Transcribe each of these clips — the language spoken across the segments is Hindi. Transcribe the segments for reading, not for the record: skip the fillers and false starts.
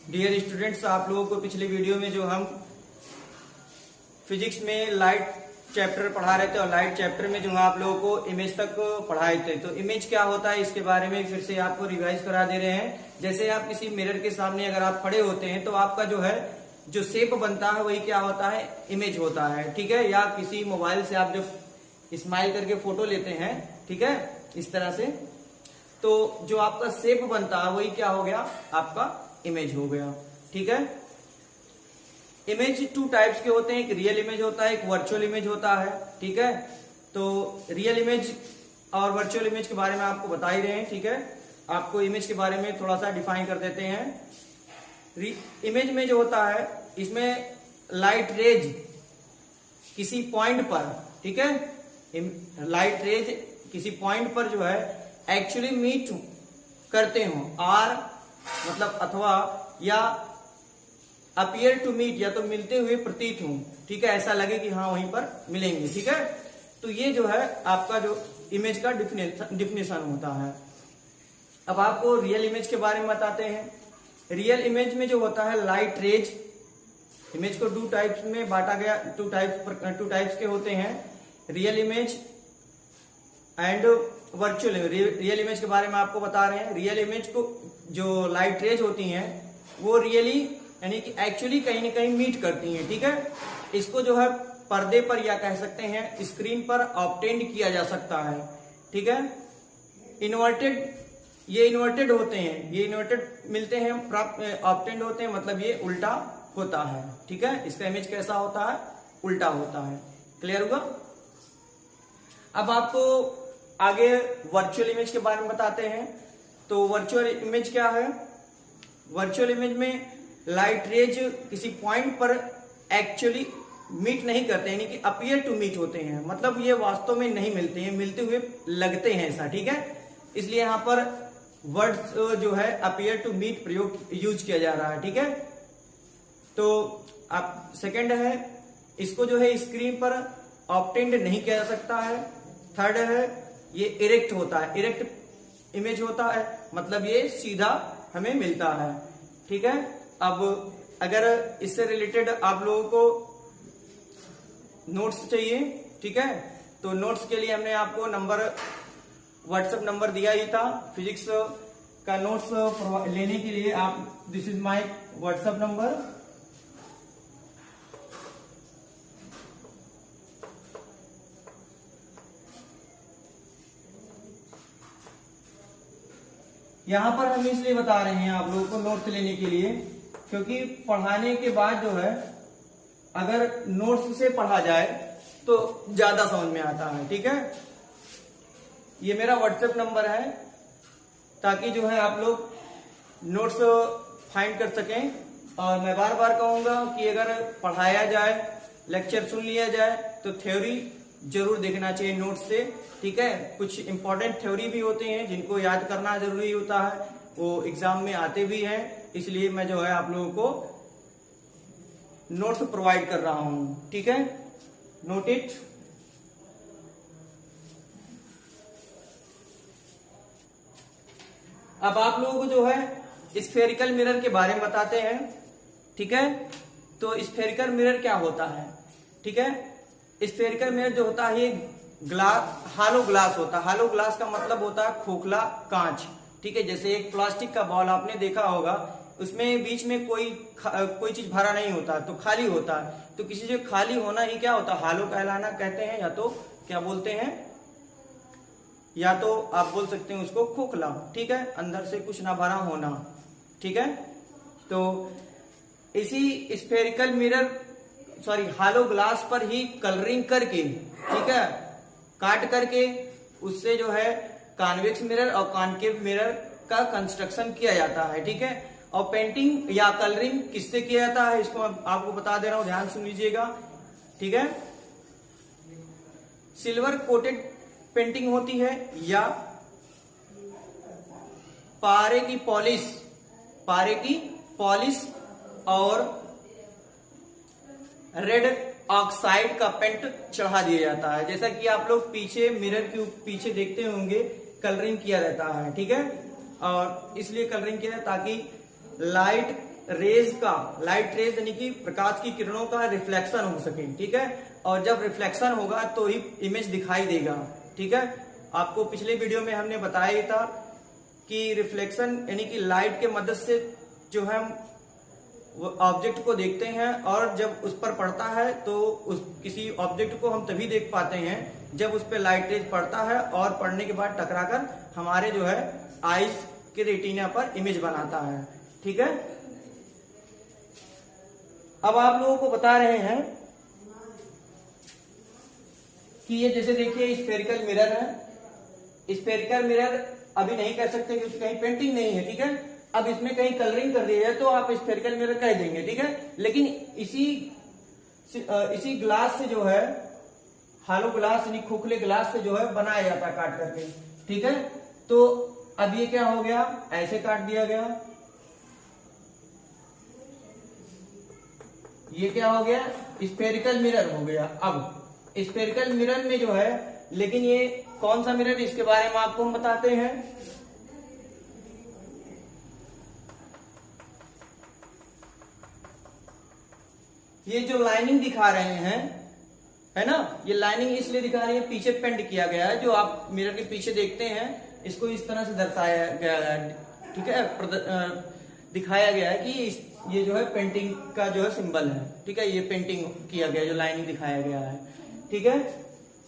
डियर स्टूडेंट्स, आप लोगों को पिछले वीडियो में जो हम फिजिक्स में लाइट चैप्टर पढ़ा रहे थे और लाइट चैप्टर में जो आप लोगों को इमेज तक पढ़ाए थे, तो इमेज क्या होता है इसके बारे में फिर से आपको रिवाइज करा दे रहे हैं। जैसे आप किसी मिरर के सामने अगर आप खड़े होते हैं तो आपका जो है जो शेप बनता है वही क्या होता है, इमेज होता है। ठीक है, या किसी मोबाइल से आप जब स्माइल करके फोटो लेते हैं, ठीक है, इस तरह से, तो जो आपका शेप बनता है वही क्या हो गया, आपका इमेज हो गया। ठीक है, इमेज टू टाइप्स के होते हैं, एक रियल इमेज होता है, एक वर्चुअल इमेज होता है। ठीक है, तो रियल इमेज और वर्चुअल इमेज के बारे में आपको बता ही रहे हैं। ठीक है, आपको इमेज के बारे में थोड़ा सा डिफाइन कर देते हैं। इमेज में जो होता है इसमें लाइट रेज किसी पॉइंट पर, ठीक है, लाइट रेज किसी पॉइंट पर जो है एक्चुअली मीट करते हो, और मतलब अथवा या अपियर टू मीट, या तो मिलते हुए प्रतीत हो। ठीक है, ऐसा लगे कि हाँ वहीं पर मिलेंगे। ठीक है, तो ये जो है आपका जो इमेज का डिफिनेशन होता है। अब आपको रियल इमेज के बारे में बताते हैं। रियल इमेज में जो होता है लाइट रेज, इमेज को टू टाइप्स में बांटा गया, टू टाइप्स के होते हैं, real image and virtual. Real image के बारे में आपको बता रहे हैं। रियल इमेज को जो लाइट रेज होती हैं वो रियली यानी कि एक्चुअली कहीं ना कहीं मीट करती हैं। ठीक है, इसको जो है पर्दे पर या कह सकते हैं स्क्रीन पर ऑब्टेंड किया जा सकता है। ठीक है, ये इन्वर्टेड होते हैं, ये इन्वर्टेड मिलते हैं, ऑब्टेंड होते हैं, मतलब ये उल्टा होता है। ठीक है, इसका इमेज कैसा होता है, उल्टा होता है। क्लियर हुआ? अब आपको आगे वर्चुअल इमेज के बारे में बताते हैं। तो वर्चुअल इमेज क्या है? वर्चुअल इमेज में लाइट रेज किसी पॉइंट पर एक्चुअली मीट नहीं करते, यानी कि अपीयर टू मीट होते हैं, मतलब ये वास्तव में नहीं मिलते हैं, मिलते हुए लगते हैं ऐसा। ठीक है, इसलिए यहां पर वर्ड्स जो है अपीयर टू मीट प्रयोग यूज किया जा रहा है। ठीक है, तो आप सेकंड है, इसको जो है स्क्रीन पर ऑब्टेंड नहीं किया जा सकता है। थर्ड है, ये इरेक्ट होता है, इरेक्ट इमेज होता है, मतलब ये सीधा हमें मिलता है। ठीक है, अब अगर इससे रिलेटेड आप लोगों को नोट्स चाहिए, ठीक है, तो नोट्स के लिए हमने आपको व्हाट्सएप नंबर दिया ही था। फिजिक्स का नोट्स लेने के लिए आप, this is my WhatsApp number, यहां पर हम इसलिए बता रहे हैं आप लोगों को नोट्स लेने के लिए, क्योंकि पढ़ाने के बाद जो है अगर नोट्स से पढ़ा जाए तो ज्यादा समझ में आता है। ठीक है, ये मेरा व्हाट्सएप नंबर है, ताकि जो है आप लोग नोट्स फाइंड कर सकें। और मैं बार बार कहूंगा कि अगर पढ़ाया जाए, लेक्चर सुन लिया जाए, तो थ्योरी जरूर देखना चाहिए नोट्स से। ठीक है, कुछ इंपॉर्टेंट थ्योरी भी होते हैं जिनको याद करना जरूरी होता है, वो एग्जाम में आते भी हैं, इसलिए मैं जो है आप लोगों को नोट्स प्रोवाइड कर रहा हूं। ठीक है, नोट इट। अब आप लोगों को जो है स्फेरिकल मिरर के बारे में बताते हैं। ठीक है, तो स्फेरिकल मिरर क्या होता है? ठीक है, स्फेरिकल मिरर जो होता है ग्लास, हालो ग्लास होता है। हालो ग्लास का मतलब होता है खोखला कांच। ठीक है, जैसे एक प्लास्टिक का बॉल आपने देखा होगा, उसमें बीच में कोई चीज भरा नहीं होता, तो खाली होता है। तो किसी से खाली होना ही क्या होता है, हालो कहलाना कहते हैं, या तो क्या बोलते हैं, या तो आप बोल सकते हैं उसको खोखला। ठीक है, अंदर से कुछ ना भरा होना। ठीक है, तो इसी स्फेरिकल मिरर हालो ग्लास पर ही कलरिंग करके, ठीक है, काट करके उससे जो है कॉन्वेक्स मिरर और कॉनकेव मिरर का कंस्ट्रक्शन किया जाता है। ठीक है, और पेंटिंग या कलरिंग किससे किया जाता है इसको आपको बता दे रहा हूं, ध्यान सुन लीजिएगा। ठीक है, सिल्वर कोटेड पेंटिंग होती है, या पारे की पॉलिश और रेड ऑक्साइड का पेंट चढ़ा दिया जाता है। जैसा कि आप लोग पीछे मिरर के पीछे देखते होंगे, कलरिंग किया रहता है। ठीक है, और इसलिए कलरिंग किया है ताकि लाइट रेज का, लाइट रेज यानी कि प्रकाश की किरणों का रिफ्लेक्शन हो सके, ठीक है। और जब रिफ्लेक्शन होगा तो ही इमेज दिखाई देगा, ठीक है। आपको पिछले वीडियो में हमने बताया ही था कि रिफ्लेक्शन यानी कि लाइट के मदद से जो है हम ऑब्जेक्ट को देखते हैं, और जब उस पर पड़ता है तो उस किसी ऑब्जेक्ट को हम तभी देख पाते हैं जब उस पर लाइट रेज पड़ता है, और पड़ने के बाद टकराकर हमारे जो है आईज के रेटिना पर इमेज बनाता है, ठीक है। अब आप लोगों को बता रहे हैं कि ये जैसे देखिए स्फेरिकल मिरर है। स्फेरिकल मिरर अभी नहीं कह सकते क्योंकि कहीं पेंटिंग नहीं है, ठीक है। अब इसमें कहीं कलरिंग कर दी है तो आप स्फेरिकल मिरर कह देंगे, ठीक है। लेकिन इसी ग्लास से जो है, हालो ग्लास यानी खोखले ग्लास से जो है बनाया जाता है काट करके, ठीक है। तो अब ये क्या हो गया, ऐसे काट दिया गया, ये क्या हो गया, स्फेरिकल मिरर हो गया। अब स्फेरिकल मिरर में जो है, लेकिन ये कौन सा मिरर, इसके बारे में आपको हम बताते हैं। ये जो लाइनिंग दिखा रहे हैं, है ना, ये लाइनिंग इसलिए दिखा रही है, पीछे पेंट किया गया है। जो आप मिरर के पीछे देखते हैं इसको इस तरह से दर्शाया गया है, ठीक है, दिखाया गया है कि ये जो है पेंटिंग का जो है सिंबल है, ठीक है। ये पेंटिंग किया गया, जो लाइनिंग दिखाया गया है, ठीक है।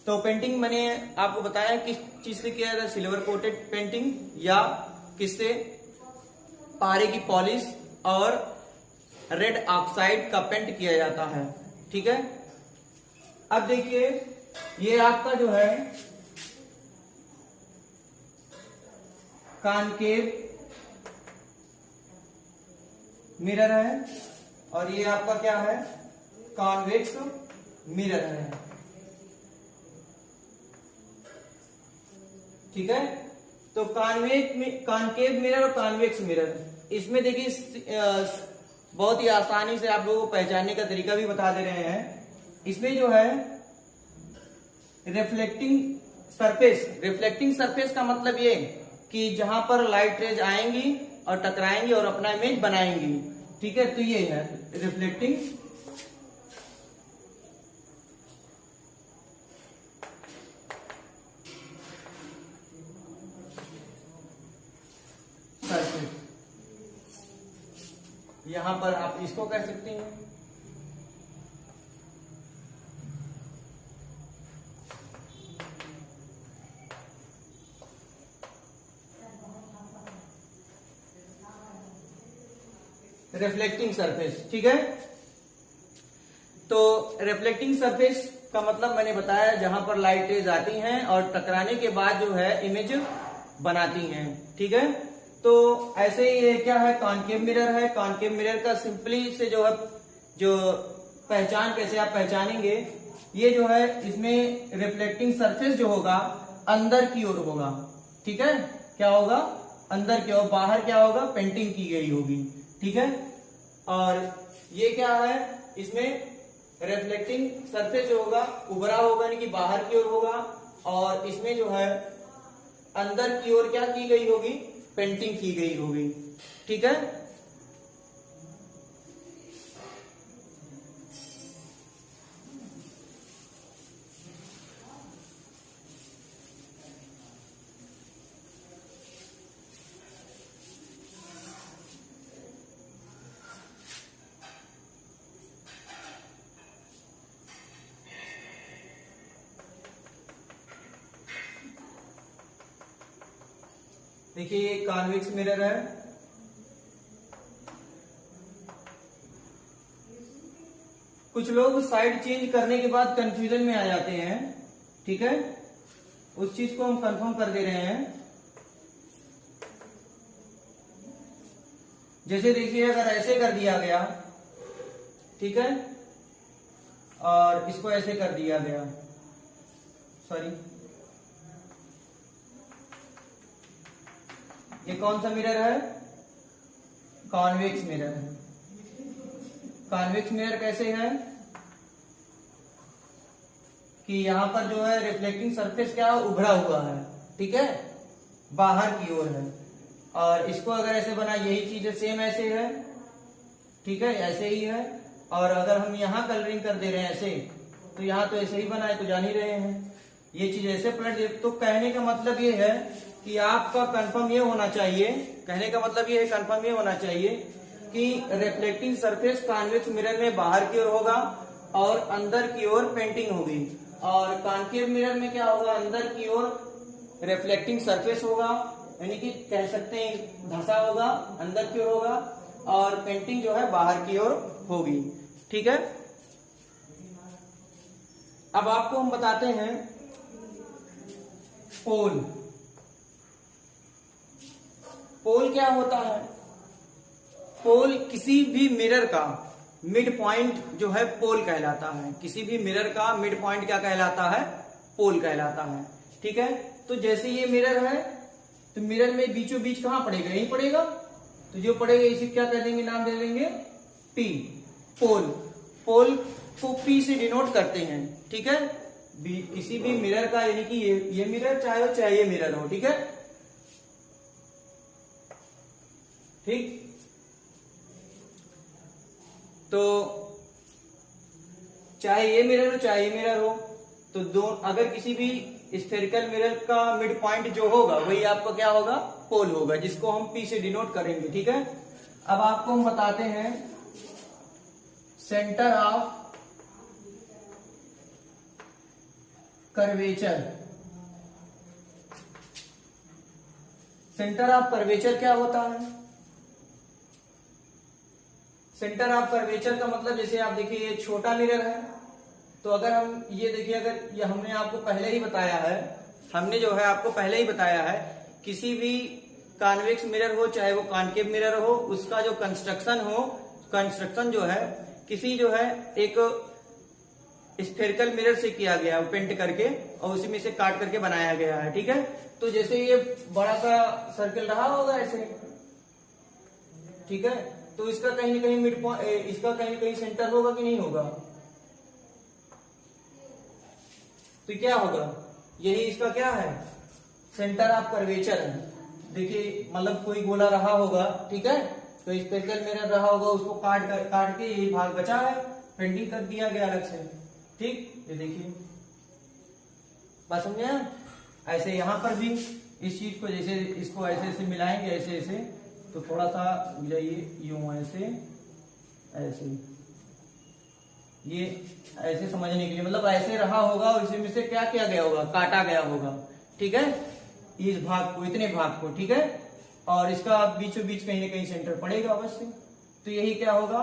तो पेंटिंग मैंने आपको बताया किस चीज से किया जाता है, सिल्वर कोटेड पेंटिंग या किससे, पारे की पॉलिश और रेड ऑक्साइड का पेंट किया जाता है, ठीक है। अब देखिए ये आपका जो है कॉनकेव मिरर है, और ये आपका क्या है, कॉन्वेक्स मिरर है, ठीक है। तो कॉनकेव मिरर और कॉन्वेक्स मिरर, इसमें देखिए बहुत ही आसानी से आप लोगों को पहचानने का तरीका भी बता दे रहे हैं। इसमें जो है रिफ्लेक्टिंग सरफेस का मतलब ये कि जहां पर लाइट रेज आएंगी और टकराएंगी और अपना इमेज बनाएंगी, ठीक है। तो ये है रिफ्लेक्टिंग सरफेस, यहां पर आप इसको कह सकते हैं। रिफ्लेक्टिंग सरफेस, ठीक है। तो रिफ्लेक्टिंग सरफेस का मतलब मैंने बताया जहां पर लाइट रेज आती हैं और टकराने के बाद जो है इमेज बनाती हैं, ठीक है। तो ऐसे ही ये क्या है, कॉनकेव मिरर है। कॉनकेव मिरर का सिंपली से जो है, जो पहचान कैसे आप पहचानेंगे, ये जो है इसमें रिफ्लेक्टिंग सरफेस जो होगा अंदर की ओर होगा, ठीक है। क्या होगा, अंदर की ओर, बाहर क्या होगा, पेंटिंग की गई होगी, ठीक है। और ये क्या है, इसमें रिफ्लेक्टिंग सरफेस जो होगा उभरा होगा यानी कि बाहर की ओर होगा, और इसमें जो है अंदर की ओर क्या की गई होगी, पेंटिंग की गई होगी, ठीक है। देखिए ये कॉन्वेक्स मिरर है, कुछ लोग साइड चेंज करने के बाद कंफ्यूजन में आ जाते हैं, ठीक है। उस चीज को हम कंफर्म कर दे रहे हैं। जैसे देखिए अगर ऐसे कर दिया गया, ठीक है, और इसको ऐसे कर दिया गया, सॉरी, ये कौन सा मिरर है, कॉन्वेक्स मिरर है। कॉन्वेक्स मिरर कैसे है कि यहां पर जो है रिफ्लेक्टिंग सरफेस क्या उभरा हुआ है, ठीक है, बाहर की ओर है। और इसको अगर ऐसे बना, यही चीज सेम ऐसे है, ठीक है, ऐसे ही है। और अगर हम यहाँ कलरिंग कर दे रहे हैं ऐसे, तो यहाँ तो ऐसे ही बना है, तो जान ही रहे हैं ये चीज ऐसे पलट दे। तो कहने का मतलब ये है कि आपका कंफर्म ये होना चाहिए, कहने का मतलब ये है कंफर्म ये होना चाहिए कि रिफ्लेक्टिंग सरफेस कॉन्वेक्स मिरर में बाहर की ओर होगा और अंदर की ओर पेंटिंग होगी, और कॉन्केव मिरर में क्या होगा, अंदर की ओर रिफ्लेक्टिंग सरफेस होगा, यानी कि कह सकते हैं धसा होगा, अंदर की ओर होगा, और पेंटिंग जो है बाहर की ओर होगी। ठीक है, अब आपको हम बताते हैं पोल। पोल क्या होता है? पोल किसी भी मिरर का मिड पॉइंट जो है पोल कहलाता है। किसी भी मिरर का मिड पॉइंट क्या कहलाता है? पोल कहलाता है। ठीक है, तो जैसे ये मिरर है, तो मिरर में बीचों बीच कहां पड़ेगा? यही पड़ेगा। तो जो पड़ेगा इसे क्या कह देंगे, नाम दे देंगे पी, पोल। पोल को पी से डिनोट करते हैं। ठीक है, किसी भी मिरर का, यानी कि ये मिरर चाहे हो चाहे ये मिरर हो। ठीक है, ठीक। तो चाहे ये मिरर हो चाहे ये मिरर हो, तो दो अगर किसी भी स्फेरिकल मिरर का मिड पॉइंट जो होगा वही आपका क्या होगा? पोल होगा, जिसको हम पी से डिनोट करेंगे। ठीक है, अब आपको हम बताते हैं centre of curvature. Centre of curvature क्या होता है? सेंटर ऑफ कर्वेचर का मतलब, जैसे आप देखिए ये छोटा मिरर है, तो अगर हम ये देखिए, अगर ये हमने आपको पहले ही बताया है, हमने जो है आपको पहले ही बताया है, किसी भी कॉन्वेक्स मिरर हो चाहे वो कॉन्केव मिरर हो, उसका जो कंस्ट्रक्शन हो, कंस्ट्रक्शन जो है किसी जो है एक स्फेरिकल मिरर से किया गया है, पेंट करके, और उसी में से काट करके बनाया गया है। ठीक है, तो जैसे ये बड़ा सा सर्कल रहा होगा ऐसे, ठीक है, तो इसका कहीं ना कहीं मिड पॉइंट, इसका कहीं ना कहीं सेंटर होगा कि नहीं होगा? तो क्या होगा? यही इसका क्या है? सेंटर ऑफ कर्वेचर है। देखिए, मतलब कोई गोला रहा होगा, ठीक है, तो स्फेरिकल मिरर रहा होगा, उसको काट के ये भाग बचा है, पेंटिंग कर दिया गया अलग से। ठीक, ये देखिए, बात समझे आप? ऐसे यहां पर भी इस चीज को, जैसे इसको ऐसे ऐसे मिलाएंगे, ऐसे ऐसे, तो थोड़ा सा जाइए यूं, ऐसे ऐसे, ये ऐसे समझने के लिए, मतलब ऐसे रहा होगा और इसी में से क्या किया गया होगा? काटा गया होगा। ठीक है, इस भाग को, इतने भाग को। ठीक है, और इसका बीचों बीच कहीं ना कहीं सेंटर पड़ेगा अवश्य, तो यही क्या होगा?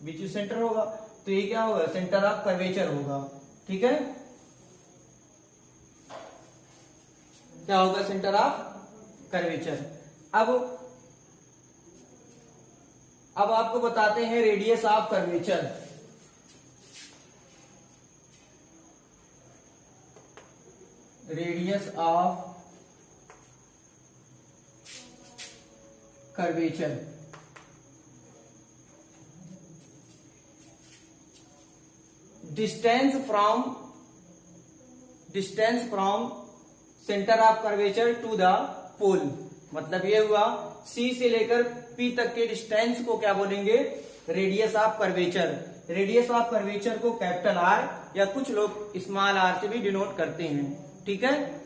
बीचों सेंटर होगा, तो ये क्या होगा? सेंटर ऑफ कर्वेचर होगा। ठीक है, क्या होगा? Centre of curvature. अब आपको बताते हैं radius of curvature. Radius of curvature, distance from centre of curvature to the pole. मतलब ये हुआ, सी से लेकर पी तक के डिस्टेंस को क्या बोलेंगे? Radius of curvature. Radius of curvature को कैपिटल आर या कुछ लोग स्मॉल आर से भी डिनोट करते हैं। ठीक है,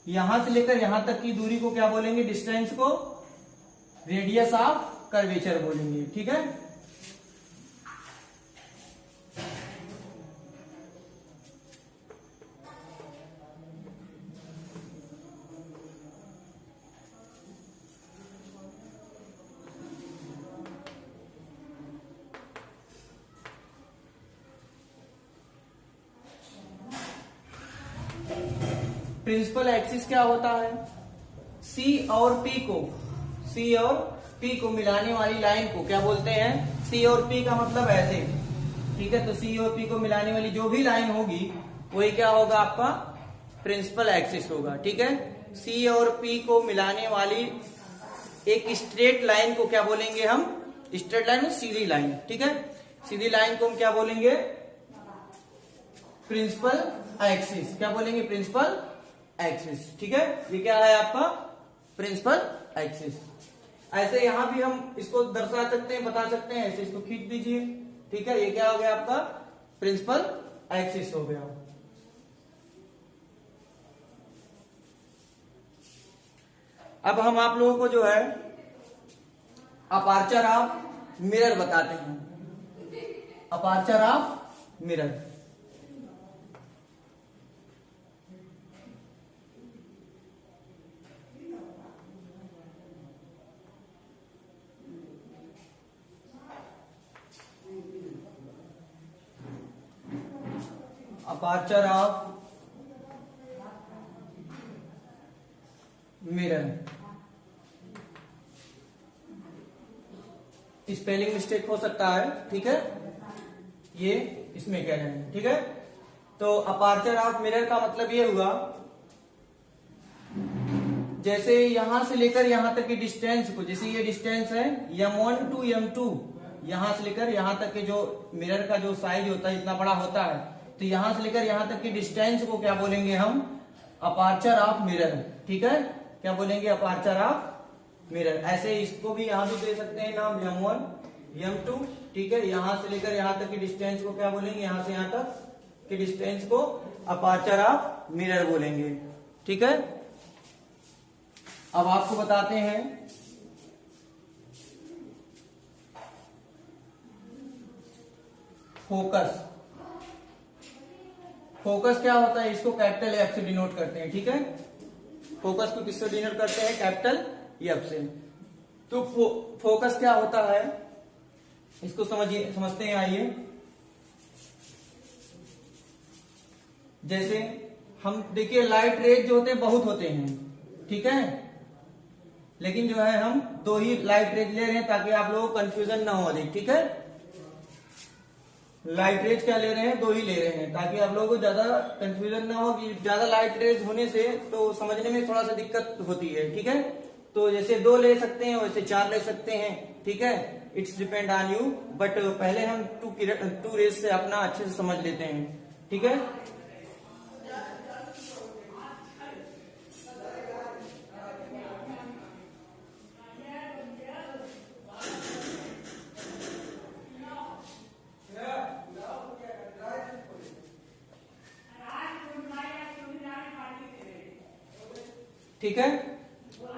यहां से लेकर यहां तक की दूरी को क्या बोलेंगे? डिस्टेंस को रेडियस ऑफ कर्वेचर बोलेंगे। ठीक है, प्रिंसिपल एक्सिस क्या होता है? सी और पी को मिलाने वाली लाइन को क्या बोलते हैं? सी और पी का मतलब ऐसे। ठीक है, तो सी और पी को मिलाने वाली जो भी लाइन होगी वही क्या होगा? आपका प्रिंसिपल एक्सिस होगा। ठीक है, सी और पी को मिलाने वाली एक स्ट्रेट लाइन को क्या बोलेंगे हम? स्ट्रेट लाइन में सीधी लाइन। ठीक है, सीधी लाइन को हम क्या बोलेंगे? Principal axis. क्या बोलेंगे? Principal axis. ठीक है, ये क्या है आपका? Principal axis. ऐसे यहाँ भी हम इसको दर्शा सकते हैं, बता सकते हैं, ऐसे इसको खींच दीजिए। ठीक है, ये क्या हो गया आपका प्रिंसिपल एक्सिस हो गया। अब हम आप लोगों को जो है अपार्चर ऑफ मिरर बताते हैं। Aperture of mirror, aperture of mirror. Spelling mistake हो सकता है, ठीक है, ये इसमें कह रहे हैं। ठीक है, तो अपार्चर ऑफ मिरर का मतलब ये हुआ जैसे यहां से लेकर यहां तक की डिस्टेंस को, जैसे ये डिस्टेंस है m1 टू m2, यहां से लेकर यहां तक के जो मिरर का जो साइज होता है इतना बड़ा होता है, तो यहां से लेकर यहां तक की डिस्टेंस को क्या बोलेंगे हम, अपार्चर ऑफ मिरर। ठीक है, क्या बोलेंगे, अपार्चर ऑफ मिरर। ऐसे इसको भी यहां भी दे सकते हैं नाम m1 m2। ठीक है, यहां से लेकर यहां तक की डिस्टेंस को क्या बोलेंगे, यहां से यहां तक की डिस्टेंस को अपार्चर ऑफ मिरर बोलेंगे। ठीक है, अब आपको बताते हैं फोकस। फोकस क्या होता है, इसको कैपिटल एफ से डिनोट करते हैं। ठीक है, फोकस को किससे डिनोट करते हैं, कैपिटल एफ से। तो फोकस क्या होता है इसको समझते हैं, आइए। जैसे हम देखिए लाइट रेज जो होते हैं बहुत होते हैं, ठीक है, लेकिन जो है हम दो ही लाइट रेज ले रहे हैं ताकि आप लोगों को कंफ्यूजन ना हो अधिक। ठीक है, लाइट रेज क्या ले रहे हैं, दो ही ले रहे हैं ताकि आप लोगों को ज्यादा कंफ्यूजन ना हो कि ज्यादा लाइट रेज होने से तो समझने में थोड़ा सा दिक्कत होती है। ठीक है, तो जैसे दो ले सकते हैं वैसे चार ले सकते हैं। ठीक है, it's depend on you, but पहले हम टू रेज से अपना अच्छे से समझ लेते हैं। ठीक है, ठीक है,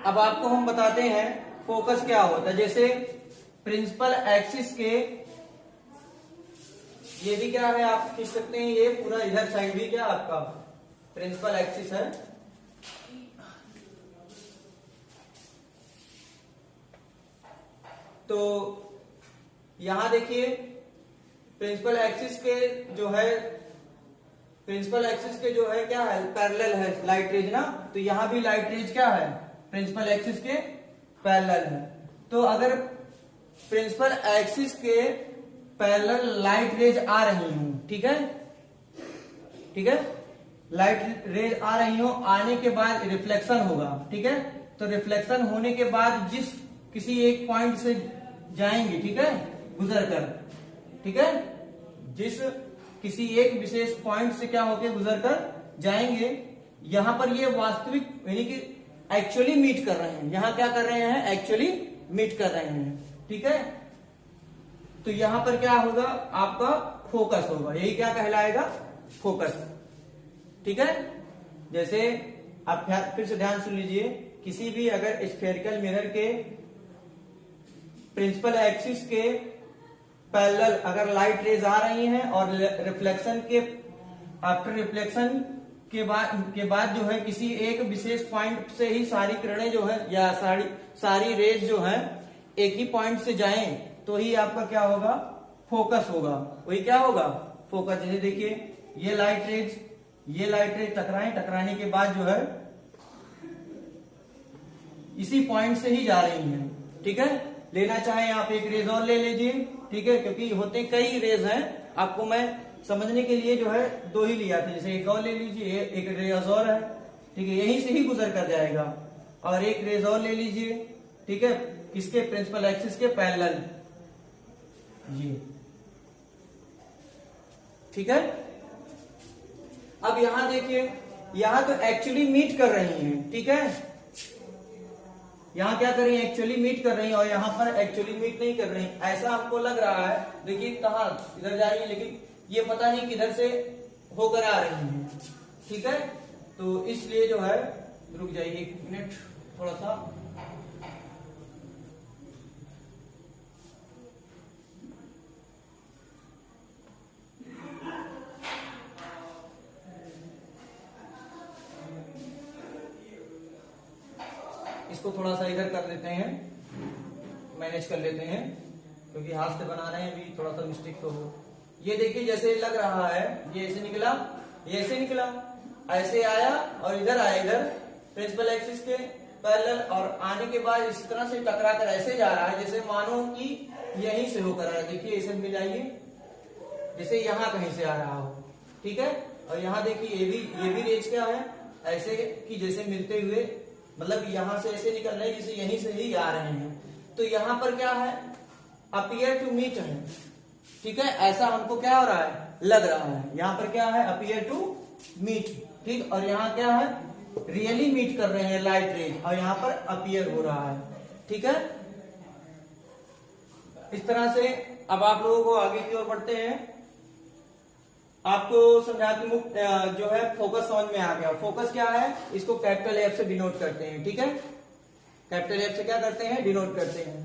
अब आपको हम बताते हैं फोकस क्या होता है। जैसे प्रिंसिपल एक्सिस के, ये भी क्या है आप खींच सकते हैं, ये पूरा इधर साइड भी क्या आपका प्रिंसिपल एक्सिस है। तो यहां देखिए प्रिंसिपल एक्सिस के जो है, प्रिंसिपल एक्सिस के जो है क्या है, पैरेलल है लाइट रेज ना, तो यहां भी लाइट रेज क्या है, प्रिंसिपल एक्सिस के पैरेलल है। तो अगर प्रिंसिपल एक्सिस के पैरेलल लाइट रेज आ रही हूं, ठीक है, ठीक है, लाइट रेज आ रही हो, आने के बाद रिफ्लेक्शन होगा। ठीक है, तो रिफ्लेक्शन होने के बाद जिस किसी एक पॉइंट से जाएंगे, ठीक है, गुजर कर, ठीक है, जिस किसी एक विशेष पॉइंट से क्या होके गुजर कर जाएंगे, यहां पर ये वास्तविक यानी कि एक्चुअली मीट कर रहे हैं। यहां क्या कर रहे हैं, एक्चुअली मीट कर रहे हैं। ठीक है, तो यहां पर क्या होगा, आपका फोकस होगा, यही क्या कहलाएगा, फोकस। ठीक है, जैसे आप फिर से ध्यान सुन लीजिए, किसी भी अगर स्फेरिकल मिरर के प्रिंसिपल एक्सिस के पैरेलल अगर लाइट रेज आ रही हैं और रिफ्लेक्शन के आफ्टर रिफ्लेक्शन के बाद जो है किसी एक विशेष पॉइंट से ही सारी किरणें जो है या सारी रेज जो है एक ही पॉइंट से जाएं, तो ही आपका क्या होगा, फोकस होगा। वही क्या होगा, फोकस। जैसे देखिए ये लाइट रेज टकराने के बाद जो है इसी पॉइंट से ही जा रही हैं। ठीक है, लेना चाहे आप एक रेज और ले लीजिए। ठीक है, क्योंकि होते कई रेज हैं, आपको मैं समझने के लिए जो है दो ही लिया था। जैसे एक और ले लीजिए, एक रेज और है, ठीक है, यहीं से ही गुजर कर जाएगा। और एक रेज और ले लीजिए, ठीक है, किसके, प्रिंसिपल एक्सिस के पैरेलल, ये। ठीक है, अब यहां देखिए, यहां तो एक्चुअली मीट कर रही हैं। ठीक है, यहाँ क्या कर रही है, एक्चुअली मीट कर रही है, और यहाँ पर एक्चुअली मीट नहीं कर रही, ऐसा हमको लग रहा है। देखिए कहाँ इधर जा रही है, लेकिन ये पता नहीं किधर से होकर आ रही है। ठीक है, तो इसलिए जो है, रुक जाइए 1 मिनट थोड़ा सा। इसको थोड़ा सा इधर कर लेते हैं, मैनेज कर लेते हैं, क्योंकि हाथ से बना रहे हैं, अभी थोड़ा सा मिस्टेक तो हो। ये देखिए जैसे लग रहा है, ये ऐसे निकला, ये ऐसे निकला, ऐसे आया और इधर आया, इधर प्रिंसिपल एक्सिस के पैरेलल, और आने के बाद इस तरह से टकरा कर ऐसे जा रहा है, जैसे मानो कि यहीं से होकर आ रहा है। देखिए ऐसे मिलाइए, जैसे यहाँ कहीं से आ रहा हो। ठीक है, और यहाँ देखिए ये भी रेज क्या है, ऐसे कि जैसे मिलते हुए, मतलब यहां से ऐसे निकल रहे हैं जैसे यहीं से ही आ रहे हैं। तो यहां पर क्या है, अपीयर टू मीट है। ठीक है, ऐसा हमको क्या हो रहा है, लग रहा है। यहां पर क्या है, अपीयर टू मीट। ठीक, और यहाँ क्या है, रियली मीट कर रहे हैं लाइट रेज, और यहाँ पर अपीयर हो रहा है। ठीक है, इस तरह से अब आप लोगों को आगे की ओर बढ़ते हैं। आपको समझाती हूँ, जो है फोकस समझ में आ गया। फोकस क्या है, इसको कैपिटल एफ से डिनोट करते हैं। ठीक है, कैपिटल एफ से क्या करते हैं, डिनोट करते हैं।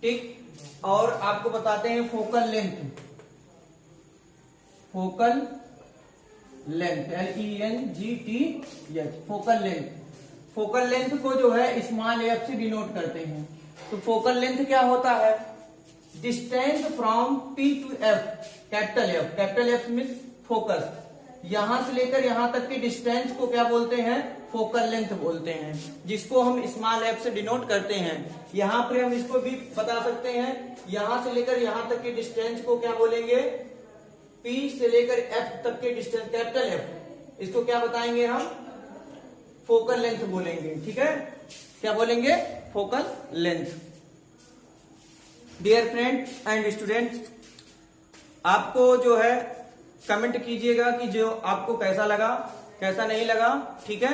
ठीक, और आपको बताते हैं focal length. Focal length LENGTH, focal length. Focal length को जो है स्मॉल एफ से डिनोट करते हैं। तो फोकल लेंथ क्या होता है, distance from P to F, capital F means focus, यहां से लेकर यहां तक के डिस्टेंस को क्या बोलते हैं, फोकल लेंथ बोलते हैं, जिसको हम स्मॉल एफ से डिनोट करते हैं। यहां पर हम इसको भी बता सकते हैं, यहां से लेकर यहां तक के डिस्टेंस को क्या बोलेंगे, P से लेकर F तक के डिस्टेंस, कैपिटल F, इसको क्या बताएंगे हम, फोकल लेंथ बोलेंगे। ठीक है, क्या बोलेंगे, focal length. Dear friend and students, आपको जो है कमेंट कीजिएगा कि जो आपको कैसा लगा, कैसा नहीं लगा। ठीक है,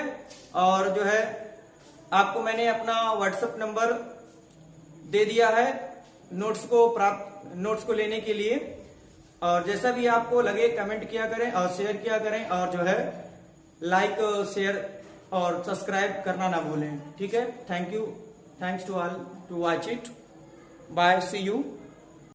और जो है आपको मैंने अपना व्हाट्सएप नंबर दे दिया है नोट्स को लेने के लिए, और जैसा भी आपको लगे कमेंट किया करें और शेयर किया करें, और जो है लाइक शेयर और सब्सक्राइब करना ना भूलें। ठीक है, thank you, thanks to all to watch it, bye, see you.